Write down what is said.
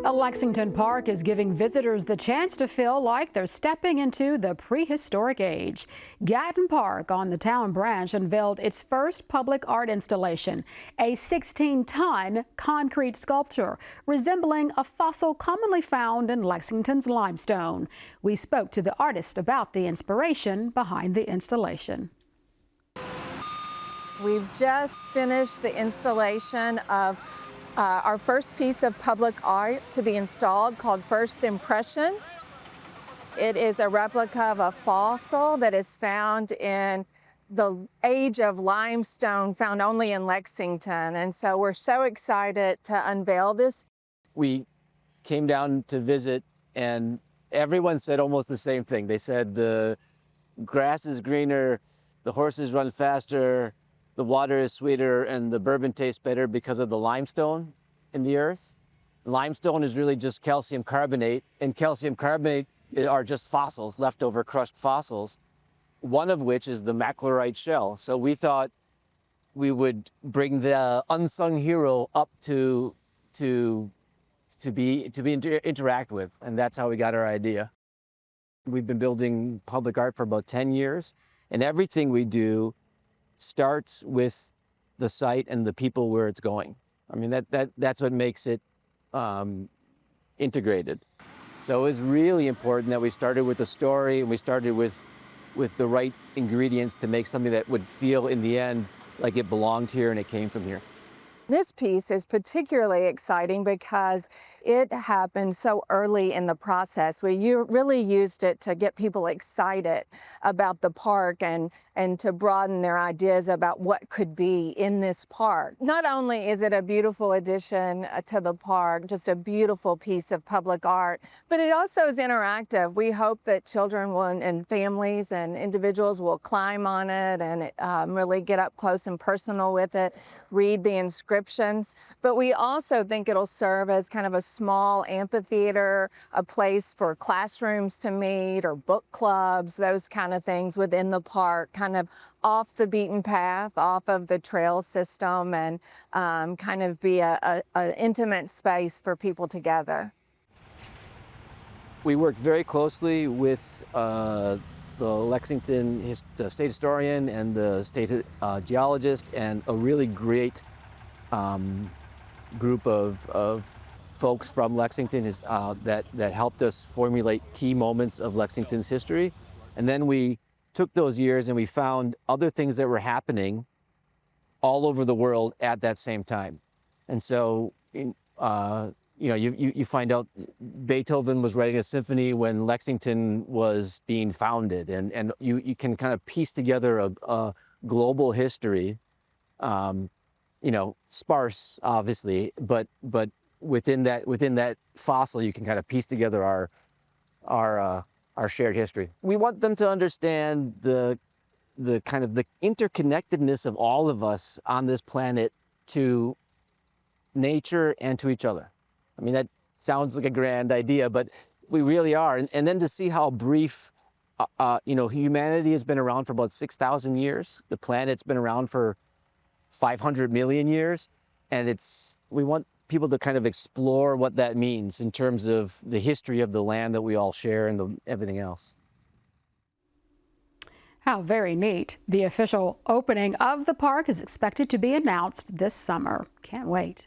A Lexington park is giving visitors the chance to feel like they're stepping into the prehistoric age. Gatton Park on the town branch unveiled its first public art installation, a 16-ton concrete sculpture resembling a fossil commonly found in Lexington's limestone. We spoke to the artist about the inspiration behind the installation. We've just finished the installation of our first piece of public art to be installed called First Impressions. It is a replica of a fossil that is found in the age of limestone, found only in Lexington. And so we're so excited to unveil this. We came down to visit and everyone said almost the same thing. They said the grass is greener, the horses run faster, the water is sweeter, and the bourbon tastes better because of the limestone in the earth. Limestone is really just calcium carbonate, and calcium carbonate are just fossils, leftover crushed fossils, one of which is the maclerite shell. So we thought we would bring the unsung hero up to interact with, and that's how we got our idea. We've been building public art for about 10 years, and everything we do starts with the site and the people where it's going. I mean, that's what makes it integrated. So it was really important that we started with a story and we started with the right ingredients to make something that would feel in the end like it belonged here and it came from here. This piece is particularly exciting because it happened so early in the process. We really used it to get people excited about the park and to broaden their ideas about what could be in this park. Not only is it a beautiful addition to the park, just a beautiful piece of public art, but it also is interactive. We hope that children and families and individuals will climb on it and really get up close and personal with it, read the inscriptions. But we also think it'll serve as kind of a small amphitheater, a place for classrooms to meet or book clubs, those kind of things within the park, kind of off the beaten path, off of the trail system, and kind of be an intimate space for people together. We worked very closely with the Lexington the state historian and the state geologist, and a really great group of folks from Lexington that helped us formulate key moments of Lexington's history. And then we took those years and we found other things that were happening all over the world at that same time. And so, you find out Beethoven was writing a symphony when Lexington was being founded, and you can kind of piece together a global history, sparse obviously, but within that fossil you can kind of piece together our shared history. We want them to understand the kind of the interconnectedness of all of us on this planet to nature and to each other. I mean, that sounds like a grand idea, but we really are. And then to see how brief, humanity has been around for about 6,000 years. The planet's been around for 500 million years. And we want people to kind of explore what that means in terms of the history of the land that we all share and everything else. How very neat. The official opening of the park is expected to be announced this summer. Can't wait.